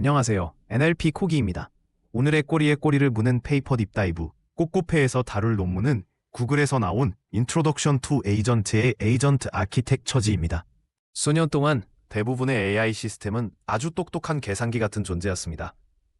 안녕하세요. NLP 코기입니다. 오늘의 꼬리에 꼬리를 무는 페이퍼 딥다이브, 꼬꼬페에서 다룰 논문은 구글에서 나온 Introduction to Agent의 Agent Architecture입니다. 수년 동안 대부분의 AI 시스템은 아주 똑똑한 계산기 같은 존재였습니다.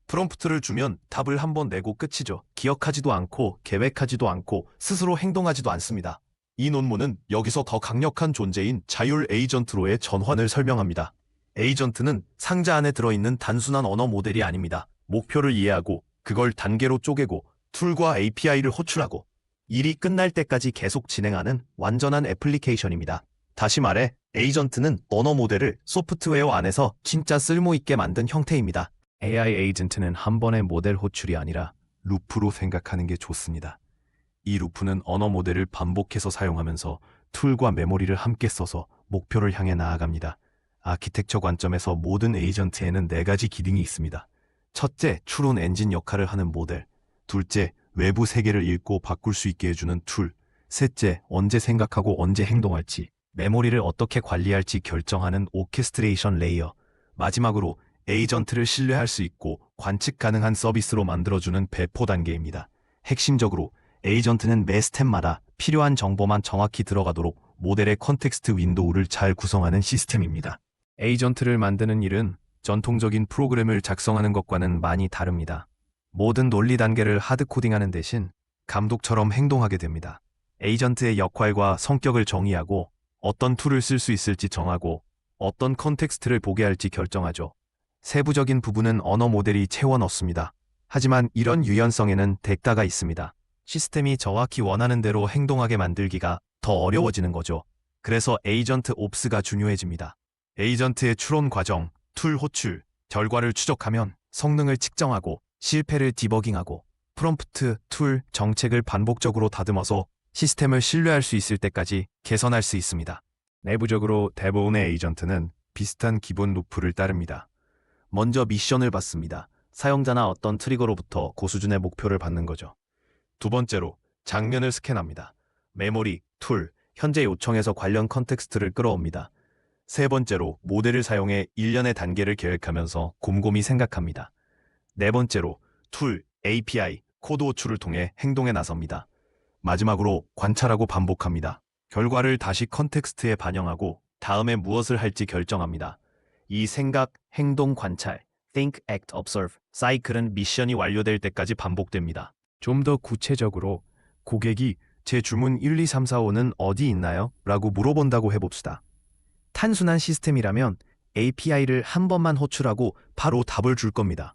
프롬프트를 주면 답을 한번 내고 끝이죠. 기억하지도 않고 계획하지도 않고 스스로 행동하지도 않습니다. 이 논문은 여기서 더 강력한 존재인 자율 에이전트로의 전환을 설명합니다. 에이전트는 상자 안에 들어있는 단순한 언어 모델이 아닙니다. 목표를 이해하고 그걸 단계로 쪼개고 툴과 API를 호출하고 일이 끝날 때까지 계속 진행하는 완전한 애플리케이션입니다. 다시 말해 에이전트는 언어 모델을 소프트웨어 안에서 진짜 쓸모있게 만든 형태입니다. AI 에이전트는 한 번의 모델 호출이 아니라 루프로 생각하는 게 좋습니다. 이 루프는 언어 모델을 반복해서 사용하면서 툴과 메모리를 함께 써서 목표를 향해 나아갑니다. 아키텍처 관점에서 모든 에이전트에는 4가지 기능이 있습니다. 첫째, 추론 엔진 역할을 하는 모델. 둘째, 외부 세계를 읽고 바꿀 수 있게 해주는 툴. 셋째, 언제 생각하고 언제 행동할지, 메모리를 어떻게 관리할지 결정하는 오케스트레이션 레이어. 마지막으로 에이전트를 신뢰할 수 있고 관측 가능한 서비스로 만들어주는 배포 단계입니다. 핵심적으로 에이전트는 매 스텝마다 필요한 정보만 정확히 들어가도록 모델의 컨텍스트 윈도우를 잘 구성하는 시스템입니다. 에이전트를 만드는 일은 전통적인 프로그램을 작성하는 것과는 많이 다릅니다. 모든 논리 단계를 하드코딩하는 대신 감독처럼 행동하게 됩니다. 에이전트의 역할과 성격을 정의하고 어떤 툴을 쓸 수 있을지 정하고 어떤 컨텍스트를 보게 할지 결정하죠. 세부적인 부분은 언어 모델이 채워 넣습니다. 하지만 이런 유연성에는 대가가 있습니다. 시스템이 정확히 원하는 대로 행동하게 만들기가 더 어려워지는 거죠. 그래서 에이전트 옵스가 중요해집니다. 에이전트의 추론 과정, 툴 호출, 결과를 추적하면 성능을 측정하고 실패를 디버깅하고 프롬프트, 툴, 정책을 반복적으로 다듬어서 시스템을 신뢰할 수 있을 때까지 개선할 수 있습니다. 내부적으로 대부분의 에이전트는 비슷한 기본 루프를 따릅니다. 먼저 미션을 받습니다. 사용자나 어떤 트리거로부터 고수준의 목표를 받는 거죠. 두 번째로 장면을 스캔합니다. 메모리, 툴, 현재 요청에서 관련 컨텍스트를 끌어옵니다. 세 번째로 모델을 사용해 일련의 단계를 계획하면서 곰곰이 생각합니다. 네 번째로 툴, API, 코드 호출을 통해 행동에 나섭니다. 마지막으로 관찰하고 반복합니다. 결과를 다시 컨텍스트에 반영하고 다음에 무엇을 할지 결정합니다. 이 생각, 행동, 관찰, think, act, observe 사이클은 미션이 완료될 때까지 반복됩니다. 좀 더 구체적으로 고객이 제 주문 1, 2, 3, 4, 5는 어디 있나요? 라고 물어본다고 해봅시다. 단순한 시스템이라면 API를 한 번만 호출하고 바로 답을 줄 겁니다.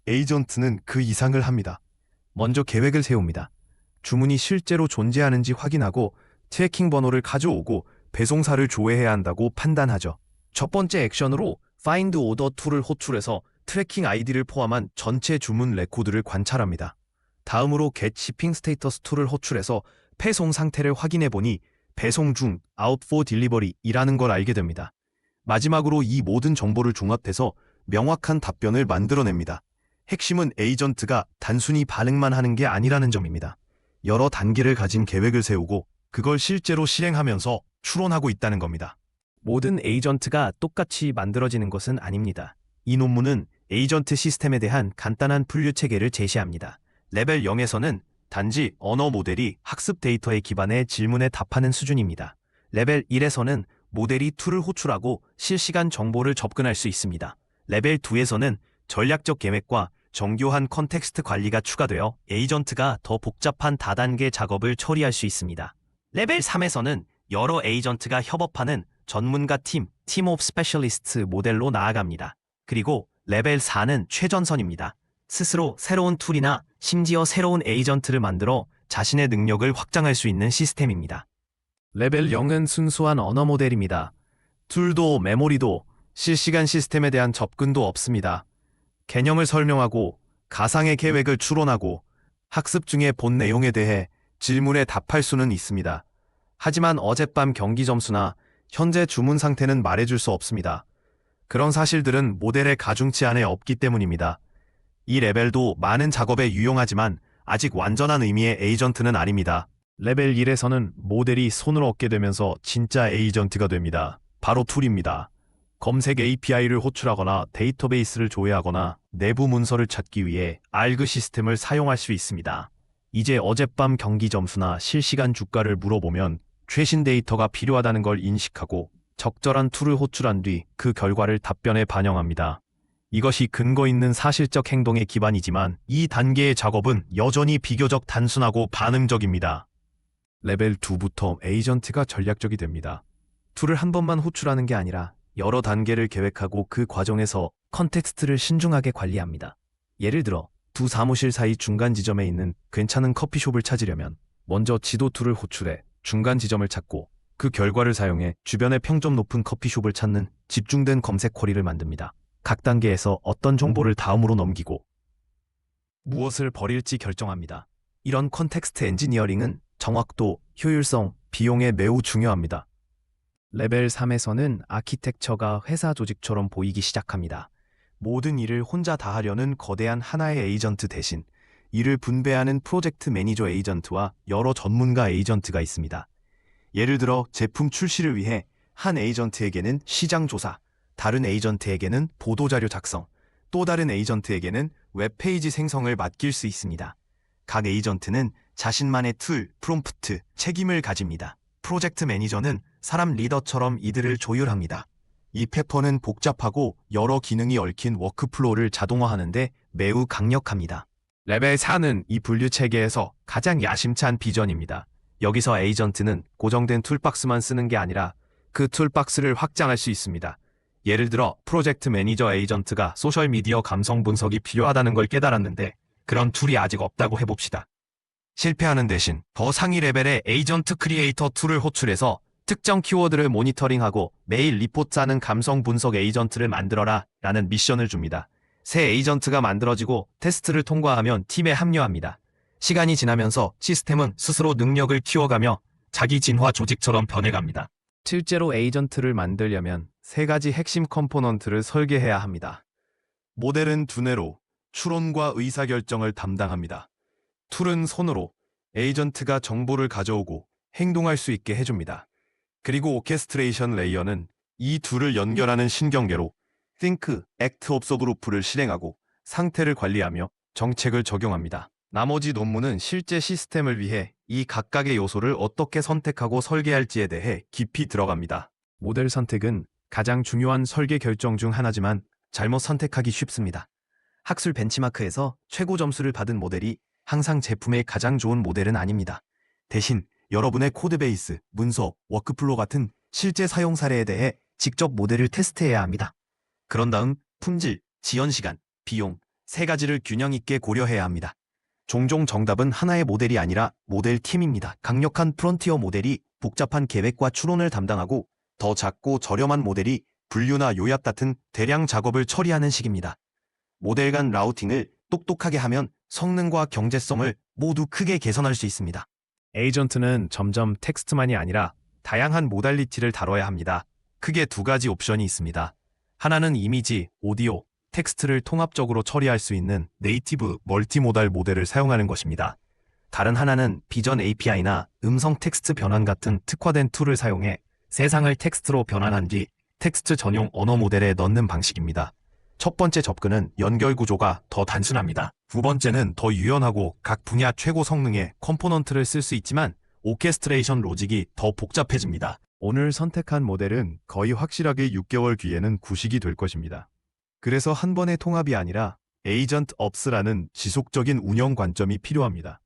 에이전트는 그 이상을 합니다. 먼저 계획을 세웁니다. 주문이 실제로 존재하는지 확인하고 트래킹 번호를 가져오고 배송사를 조회해야 한다고 판단하죠. 첫 번째 액션으로 Find Order 툴을 호출해서 트래킹 아이디를 포함한 전체 주문 레코드를 관찰합니다. 다음으로 Get Shipping Status 툴을 호출해서 배송 상태를 확인해보니 배송 중, out for delivery 이라는 걸 알게 됩니다. 마지막으로 이 모든 정보를 종합해서 명확한 답변을 만들어냅니다. 핵심은 에이전트가 단순히 반응만 하는 게 아니라는 점입니다. 여러 단계를 가진 계획을 세우고 그걸 실제로 실행하면서 추론하고 있다는 겁니다. 모든 에이전트가 똑같이 만들어지는 것은 아닙니다. 이 논문은 에이전트 시스템에 대한 간단한 분류 체계를 제시합니다. 레벨 0에서는 단지 언어 모델이 학습 데이터에 기반해 질문에 답하는 수준입니다. 레벨 1에서는 모델이 툴을 호출하고 실시간 정보를 접근할 수 있습니다. 레벨 2에서는 전략적 계획과 정교한 컨텍스트 관리가 추가되어 에이전트가 더 복잡한 다단계 작업을 처리할 수 있습니다. 레벨 3에서는 여러 에이전트가 협업하는 전문가 팀 오브 스페셜리스트 모델로 나아갑니다. 그리고 레벨 4는 최전선입니다. 스스로 새로운 툴이나 심지어 새로운 에이전트를 만들어 자신의 능력을 확장할 수 있는 시스템입니다. 레벨 0은 순수한 언어 모델입니다. 툴도 메모리도 실시간 시스템에 대한 접근도 없습니다. 개념을 설명하고 가상의 계획을 추론하고 학습 중의 본 내용에 대해 질문에 답할 수는 있습니다. 하지만 어젯밤 경기 점수나 현재 주문 상태는 말해줄 수 없습니다. 그런 사실들은 모델의 가중치 안에 없기 때문입니다. 이 레벨도 많은 작업에 유용하지만 아직 완전한 의미의 에이전트는 아닙니다. 레벨 1에서는 모델이 손을 얻게 되면서 진짜 에이전트가 됩니다. 바로 툴입니다. 검색 API를 호출하거나 데이터베이스를 조회하거나 내부 문서를 찾기 위해 알그 시스템을 사용할 수 있습니다. 이제 어젯밤 경기 점수나 실시간 주가를 물어보면 최신 데이터가 필요하다는 걸 인식하고 적절한 툴을 호출한 뒤 그 결과를 답변에 반영합니다. 이것이 근거 있는 사실적 행동의 기반이지만 이 단계의 작업은 여전히 비교적 단순하고 반응적입니다. 레벨 2부터 에이전트가 전략적이 됩니다. 툴을 한 번만 호출하는 게 아니라 여러 단계를 계획하고 그 과정에서 컨텍스트를 신중하게 관리합니다. 예를 들어 두 사무실 사이 중간 지점에 있는 괜찮은 커피숍을 찾으려면 먼저 지도 툴을 호출해 중간 지점을 찾고 그 결과를 사용해 주변에 평점 높은 커피숍을 찾는 집중된 검색 쿼리를 만듭니다. 각 단계에서 어떤 정보를 다음으로 넘기고 무엇을 버릴지 결정합니다. 이런 컨텍스트 엔지니어링은 정확도, 효율성, 비용에 매우 중요합니다. 레벨 3에서는 아키텍처가 회사 조직처럼 보이기 시작합니다. 모든 일을 혼자 다 하려는 거대한 하나의 에이전트 대신 이를 분배하는 프로젝트 매니저 에이전트와 여러 전문가 에이전트가 있습니다. 예를 들어 제품 출시를 위해 한 에이전트에게는 시장 조사, 다른 에이전트에게는 보도자료 작성, 또 다른 에이전트에게는 웹페이지 생성을 맡길 수 있습니다. 각 에이전트는 자신만의 툴, 프롬프트, 책임을 가집니다. 프로젝트 매니저는 사람 리더처럼 이들을 조율합니다. 이 페퍼는 복잡하고 여러 기능이 얽힌 워크플로우를 자동화하는데 매우 강력합니다. 레벨 4는 이 분류 체계에서 가장 야심찬 비전입니다. 여기서 에이전트는 고정된 툴박스만 쓰는 게 아니라 그 툴박스를 확장할 수 있습니다. 예를 들어 프로젝트 매니저 에이전트가 소셜미디어 감성 분석이 필요하다는 걸 깨달았는데 그런 툴이 아직 없다고 해봅시다. 실패하는 대신 더 상위 레벨의 에이전트 크리에이터 툴을 호출해서 특정 키워드를 모니터링하고 매일 리포트 짜는 감성 분석 에이전트를 만들어라 라는 미션을 줍니다. 새 에이전트가 만들어지고 테스트를 통과하면 팀에 합류합니다. 시간이 지나면서 시스템은 스스로 능력을 키워가며 자기 진화 조직처럼 변해갑니다. 실제로 에이전트를 만들려면 세 가지 핵심 컴포넌트를 설계해야 합니다. 모델은 두뇌로 추론과 의사결정을 담당합니다. 툴은 손으로 에이전트가 정보를 가져오고 행동할 수 있게 해줍니다. 그리고 오케스트레이션 레이어는 이 둘을 연결하는 신경계로 Think, Act, Observe를 실행하고 상태를 관리하며 정책을 적용합니다. 나머지 논문은 실제 시스템을 위해 이 각각의 요소를 어떻게 선택하고 설계할지에 대해 깊이 들어갑니다. 모델 선택은 가장 중요한 설계 결정 중 하나지만 잘못 선택하기 쉽습니다. 학술 벤치마크에서 최고 점수를 받은 모델이 항상 제품의 가장 좋은 모델은 아닙니다. 대신 여러분의 코드베이스, 문서, 워크플로우 같은 실제 사용 사례에 대해 직접 모델을 테스트해야 합니다. 그런 다음 품질, 지연 시간, 비용 세 가지를 균형 있게 고려해야 합니다. 종종 정답은 하나의 모델이 아니라 모델 팀입니다. 강력한 프론티어 모델이 복잡한 계획과 추론을 담당하고 더 작고 저렴한 모델이 분류나 요약 같은 대량 작업을 처리하는 식입니다. 모델 간 라우팅을 똑똑하게 하면 성능과 경제성을 모두 크게 개선할 수 있습니다. 에이전트는 점점 텍스트만이 아니라 다양한 모달리티를 다뤄야 합니다. 크게 두 가지 옵션이 있습니다. 하나는 이미지, 오디오, 텍스트를 통합적으로 처리할 수 있는 네이티브 멀티모달 모델을 사용하는 것입니다. 다른 하나는 비전 API나 음성 텍스트 변환 같은 특화된 툴을 사용해 세상을 텍스트로 변환한 뒤 텍스트 전용 언어 모델에 넣는 방식입니다. 첫 번째 접근은 연결 구조가 더 단순합니다. 두 번째는 더 유연하고 각 분야 최고 성능의 컴포넌트를 쓸 수 있지만 오케스트레이션 로직이 더 복잡해집니다. 오늘 선택한 모델은 거의 확실하게 6개월 뒤에는 구식이 될 것입니다. 그래서 한 번의 통합이 아니라 에이전트 업스라는 지속적인 운영 관점이 필요합니다.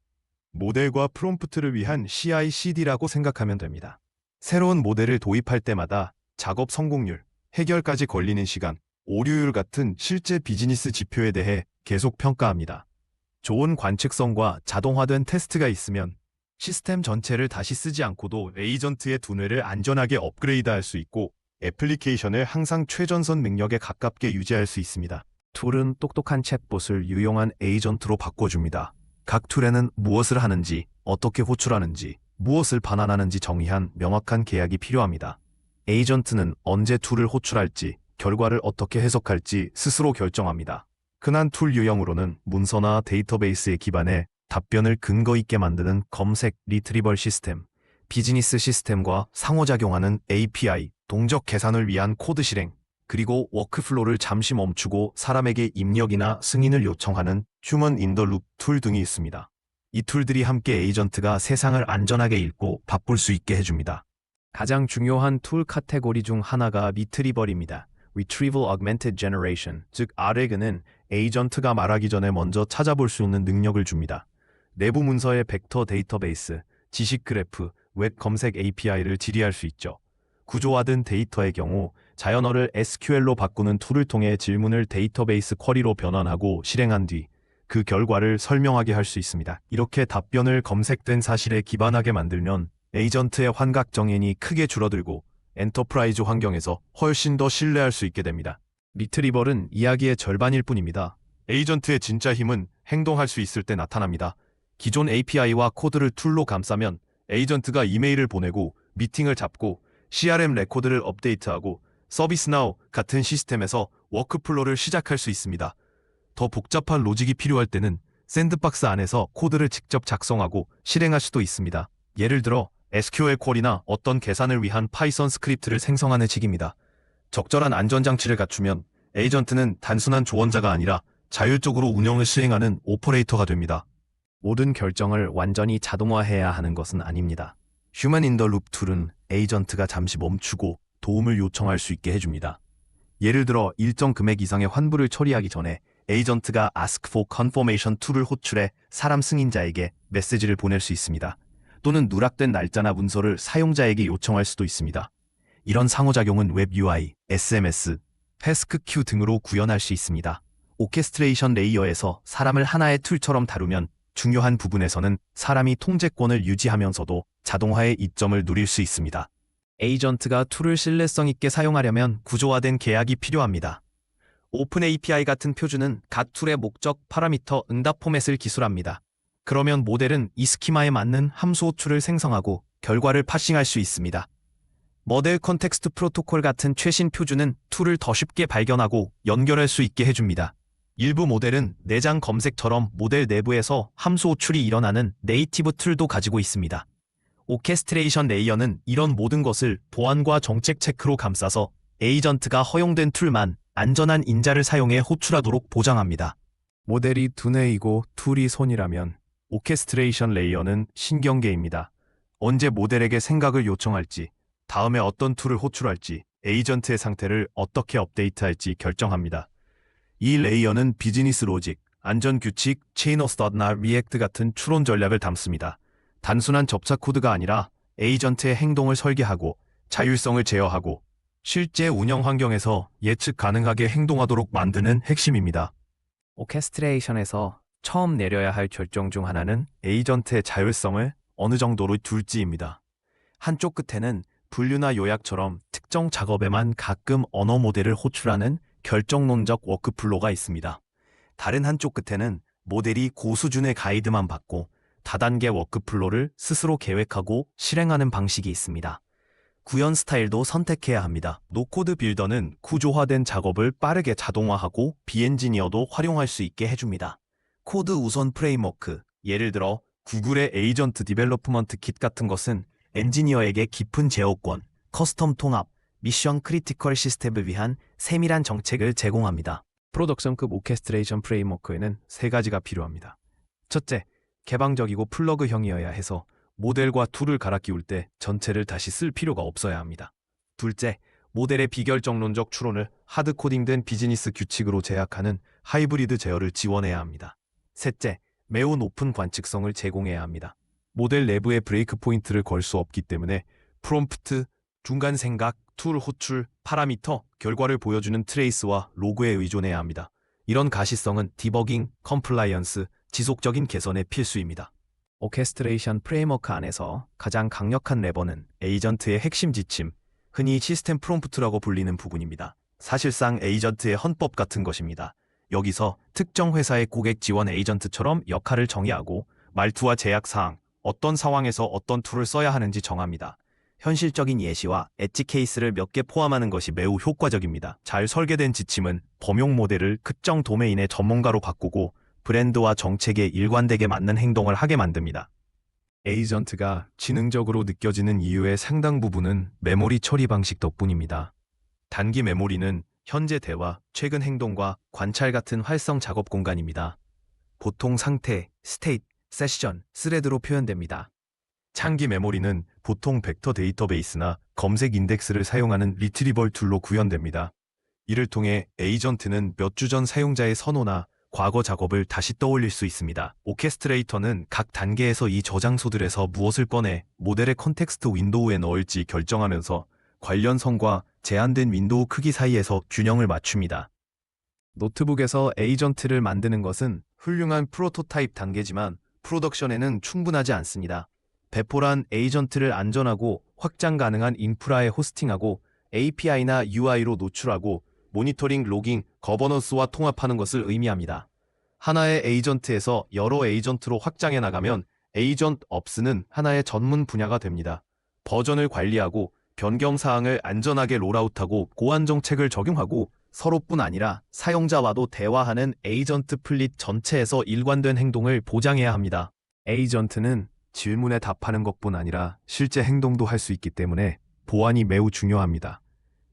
모델과 프롬프트를 위한 CI/CD라고 생각하면 됩니다. 새로운 모델을 도입할 때마다 작업 성공률, 해결까지 걸리는 시간, 오류율 같은 실제 비즈니스 지표에 대해 계속 평가합니다. 좋은 관측성과 자동화된 테스트가 있으면 시스템 전체를 다시 쓰지 않고도 에이전트의 두뇌를 안전하게 업그레이드할 수 있고 애플리케이션을 항상 최전선 능력에 가깝게 유지할 수 있습니다. 툴은 똑똑한 챗봇을 유용한 에이전트로 바꿔줍니다. 각 툴에는 무엇을 하는지, 어떻게 호출하는지, 무엇을 반환하는지 정의한 명확한 계약이 필요합니다. 에이전트는 언제 툴을 호출할지, 결과를 어떻게 해석할지 스스로 결정합니다. 흔한 툴 유형으로는 문서나 데이터베이스에 기반해 답변을 근거 있게 만드는 검색 리트리벌 시스템, 비즈니스 시스템과 상호작용하는 API, 동적 계산을 위한 코드 실행, 그리고 워크플로우를 잠시 멈추고 사람에게 입력이나 승인을 요청하는 휴먼 인 더 룹 툴 등이 있습니다. 이 툴들이 함께 에이전트가 세상을 안전하게 읽고 바꿀 수 있게 해줍니다. 가장 중요한 툴 카테고리 중 하나가 리트리벌입니다. Retrieval Augmented Generation, 즉 RAG는 에이전트가 말하기 전에 먼저 찾아볼 수 있는 능력을 줍니다. 내부 문서의 벡터 데이터베이스, 지식 그래프, 웹 검색 API를 질의할 수 있죠. 구조화된 데이터의 경우 자연어를 SQL로 바꾸는 툴을 통해 질문을 데이터베이스 쿼리로 변환하고 실행한 뒤 그 결과를 설명하게 할 수 있습니다. 이렇게 답변을 검색된 사실에 기반하게 만들면 에이전트의 환각 정연이 크게 줄어들고 엔터프라이즈 환경에서 훨씬 더 신뢰할 수 있게 됩니다. 리트리벌은 이야기의 절반일 뿐입니다. 에이전트의 진짜 힘은 행동할 수 있을 때 나타납니다. 기존 API와 코드를 툴로 감싸면 에이전트가 이메일을 보내고 미팅을 잡고 CRM 레코드를 업데이트하고 서비스나우 같은 시스템에서 워크플로우를 시작할 수 있습니다. 더 복잡한 로직이 필요할 때는 샌드박스 안에서 코드를 직접 작성하고 실행할 수도 있습니다. 예를 들어 SQL 쿼리나 어떤 계산을 위한 파이썬 스크립트를 생성하는 식입니다. 적절한 안전장치를 갖추면 에이전트는 단순한 조언자가 아니라 자율적으로 운영을 수행하는 오퍼레이터가 됩니다. 모든 결정을 완전히 자동화해야 하는 것은 아닙니다. 휴먼 인 더 룹 툴은 에이전트가 잠시 멈추고 도움을 요청할 수 있게 해줍니다. 예를 들어 일정 금액 이상의 환불을 처리하기 전에 에이전트가 Ask for Confirmation 툴을 호출해 사람 승인자에게 메시지를 보낼 수 있습니다. 또는 누락된 날짜나 문서를 사용자에게 요청할 수도 있습니다. 이런 상호작용은 웹 UI, SMS, 패스크큐 등으로 구현할 수 있습니다. 오케스트레이션 레이어에서 사람을 하나의 툴처럼 다루면 중요한 부분에서는 사람이 통제권을 유지하면서도 자동화의 이점을 누릴 수 있습니다. 에이전트가 툴을 신뢰성 있게 사용하려면 구조화된 계약이 필요합니다. 오픈 API 같은 표준은 각 툴의 목적, 파라미터, 응답 포맷을 기술합니다. 그러면 모델은 이 스키마에 맞는 함수 호출을 생성하고 결과를 파싱할 수 있습니다. 모델 컨텍스트 프로토콜 같은 최신 표준은 툴을 더 쉽게 발견하고 연결할 수 있게 해줍니다. 일부 모델은 내장 검색처럼 모델 내부에서 함수 호출이 일어나는 네이티브 툴도 가지고 있습니다. 오케스트레이션 레이어는 이런 모든 것을 보안과 정책 체크로 감싸서 에이전트가 허용된 툴만 안전한 인자를 사용해 호출하도록 보장합니다. 모델이 두뇌이고 툴이 손이라면 오케스트레이션 레이어는 신경계입니다. 언제 모델에게 생각을 요청할지, 다음에 어떤 툴을 호출할지, 에이전트의 상태를 어떻게 업데이트할지 결정합니다. 이 레이어는 비즈니스 로직, 안전규칙, 체인 오브 스타트나 리액트 같은 추론 전략을 담습니다. 단순한 접착 코드가 아니라 에이전트의 행동을 설계하고 자율성을 제어하고 실제 운영 환경에서 예측 가능하게 행동하도록 만드는 핵심입니다. 오케스트레이션에서 처음 내려야 할 결정 중 하나는 에이전트의 자율성을 어느 정도로 둘지입니다. 한쪽 끝에는 분류나 요약처럼 특정 작업에만 가끔 언어 모델을 호출하는 결정론적 워크플로우가 있습니다. 다른 한쪽 끝에는 모델이 고수준의 가이드만 받고 다단계 워크플로우를 스스로 계획하고 실행하는 방식이 있습니다. 구현 스타일도 선택해야 합니다. 노코드 빌더는 구조화된 작업을 빠르게 자동화하고 비엔지니어도 활용할 수 있게 해줍니다. 코드 우선 프레임워크, 예를 들어 구글의 에이전트 디벨로프먼트 킷 같은 것은 엔지니어에게 깊은 제어권, 커스텀 통합, 미션 크리티컬 시스템을 위한 세밀한 정책을 제공합니다. 프로덕션급 오케스트레이션 프레임워크에는 세 가지가 필요합니다. 첫째, 개방적이고 플러그형이어야 해서 모델과 툴을 갈아 끼울 때 전체를 다시 쓸 필요가 없어야 합니다. 둘째, 모델의 비결정론적 추론을 하드코딩된 비즈니스 규칙으로 제약하는 하이브리드 제어를 지원해야 합니다. 셋째, 매우 높은 관측성을 제공해야 합니다. 모델 내부에 브레이크 포인트를 걸 수 없기 때문에 프롬프트, 중간 생각, 툴 호출, 파라미터, 결과를 보여주는 트레이스와 로그에 의존해야 합니다. 이런 가시성은 디버깅, 컴플라이언스, 지속적인 개선의 필수입니다. 오케스트레이션 프레임워크 안에서 가장 강력한 레버는 에이전트의 핵심 지침, 흔히 시스템 프롬프트라고 불리는 부분입니다. 사실상 에이전트의 헌법 같은 것입니다. 여기서 특정 회사의 고객 지원 에이전트처럼 역할을 정의하고 말투와 제약사항, 어떤 상황에서 어떤 툴을 써야 하는지 정합니다. 현실적인 예시와 엣지 케이스를 몇 개 포함하는 것이 매우 효과적입니다. 잘 설계된 지침은 범용 모델을 특정 도메인의 전문가로 바꾸고 브랜드와 정책에 일관되게 맞는 행동을 하게 만듭니다. 에이전트가 지능적으로 느껴지는 이유의 상당 부분은 메모리 처리 방식 덕분입니다. 단기 메모리는 현재 대화, 최근 행동과 관찰 같은 활성 작업 공간입니다. 보통 상태, 스테이트, 세션, 스레드로 표현됩니다. 창기 메모리는 보통 벡터 데이터베이스나 검색 인덱스를 사용하는 리트리벌 툴로 구현됩니다. 이를 통해 에이전트는 몇 주 전 사용자의 선호나 과거 작업을 다시 떠올릴 수 있습니다. 오케스트레이터는 각 단계에서 이 저장소들에서 무엇을 꺼내 모델의 컨텍스트 윈도우에 넣을지 결정하면서 관련성과 제한된 윈도우 크기 사이에서 균형을 맞춥니다. 노트북에서 에이전트를 만드는 것은 훌륭한 프로토타입 단계지만 프로덕션에는 충분하지 않습니다. 배포란 에이전트를 안전하고 확장 가능한 인프라에 호스팅하고 API나 UI로 노출하고 모니터링, 로깅, 거버넌스와 통합하는 것을 의미합니다. 하나의 에이전트에서 여러 에이전트로 확장해 나가면 에이전트 업스는 하나의 전문 분야가 됩니다. 버전을 관리하고 변경 사항을 안전하게 롤아웃하고 보안 정책을 적용하고 서로뿐 아니라 사용자와도 대화하는 에이전트 플릿 전체에서 일관된 행동을 보장해야 합니다. 에이전트는 질문에 답하는 것뿐 아니라 실제 행동도 할 수 있기 때문에 보안이 매우 중요합니다.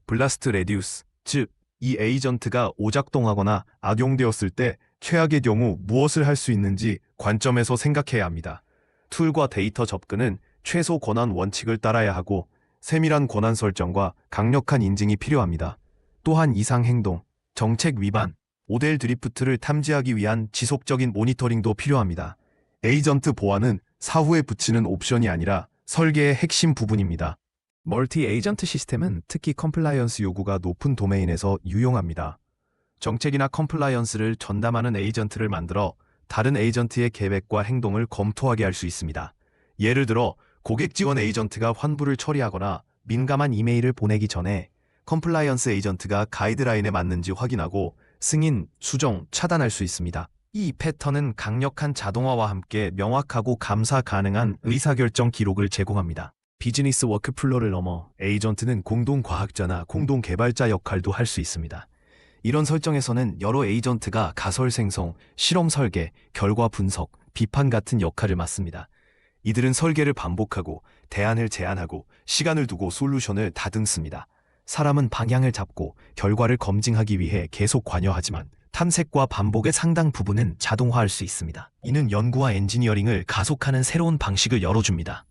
블라스트 레디우스, 즉 이 에이전트가 오작동하거나 악용되었을 때 최악의 경우 무엇을 할 수 있는지 관점에서 생각해야 합니다. 툴과 데이터 접근은 최소 권한 원칙을 따라야 하고 세밀한 권한 설정과 강력한 인증이 필요합니다. 또한 이상 행동, 정책 위반, 모델 드리프트를 탐지하기 위한 지속적인 모니터링도 필요합니다. 에이전트 보안은 사후에 붙이는 옵션이 아니라 설계의 핵심 부분입니다. 멀티 에이전트 시스템은 특히 컴플라이언스 요구가 높은 도메인에서 유용합니다. 정책이나 컴플라이언스를 전담하는 에이전트를 만들어 다른 에이전트의 계획과 행동을 검토하게 할 수 있습니다. 예를 들어 고객 지원 에이전트가 환불을 처리하거나 민감한 이메일을 보내기 전에 컴플라이언스 에이전트가 가이드라인에 맞는지 확인하고 승인, 수정, 차단할 수 있습니다. 이 패턴은 강력한 자동화와 함께 명확하고 감사 가능한 의사결정 기록을 제공합니다. 비즈니스 워크플로우를 넘어 에이전트는 공동과학자나 공동개발자 역할도 할 수 있습니다. 이런 설정에서는 여러 에이전트가 가설 생성, 실험 설계, 결과 분석, 비판 같은 역할을 맡습니다. 이들은 설계를 반복하고 대안을 제안하고 시간을 두고 솔루션을 다듬습니다. 사람은 방향을 잡고 결과를 검증하기 위해 계속 관여하지만 탐색과 반복의 상당 부분은 자동화할 수 있습니다. 이는 연구와 엔지니어링을 가속하는 새로운 방식을 열어줍니다.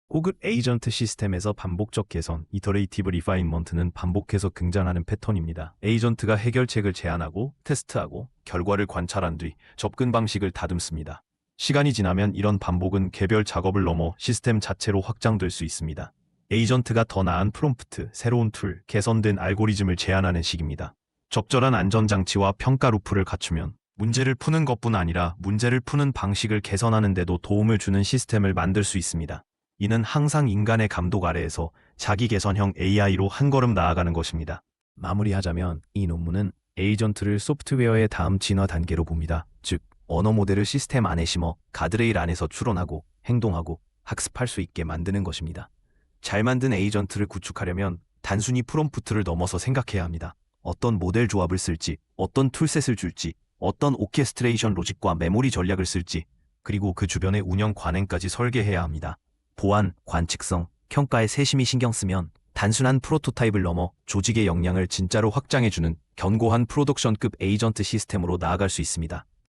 혹은 에이전트 시스템에서 반복적 개선, 이터레이티브 리파인먼트는 반복해서 등장하는 패턴입니다. 에이전트가 해결책을 제안하고 테스트하고 결과를 관찰한 뒤 접근 방식을 다듬습니다. 시간이 지나면 이런 반복은 개별 작업을 넘어 시스템 자체로 확장될 수 있습니다. 에이전트가 더 나은 프롬프트, 새로운 툴, 개선된 알고리즘을 제안하는 식입니다. 적절한 안전장치와 평가 루프를 갖추면 문제를 푸는 것뿐 아니라 문제를 푸는 방식을 개선하는 데도 도움을 주는 시스템을 만들 수 있습니다. 이는 항상 인간의 감독 아래에서 자기 개선형 AI로 한 걸음 나아가는 것입니다. 마무리하자면 이 논문은 에이전트를 소프트웨어의 다음 진화 단계로 봅니다. 즉, 언어 모델을 시스템 안에 심어 가드레일 안에서 추론하고 행동하고 학습할 수 있게 만드는 것입니다. 잘 만든 에이전트를 구축하려면 단순히 프롬프트를 넘어서 생각해야 합니다. 어떤 모델 조합을 쓸지, 어떤 툴셋을 줄지, 어떤 오케스트레이션 로직과 메모리 전략을 쓸지, 그리고 그 주변의 운영 관행까지 설계해야 합니다. 보안, 관측성, 평가에 세심히 신경 쓰면 단순한 프로토타입을 넘어 조직의 역량을 진짜로 확장해주는 견고한 프로덕션급 에이전트 시스템으로 나아갈 수 있습니다.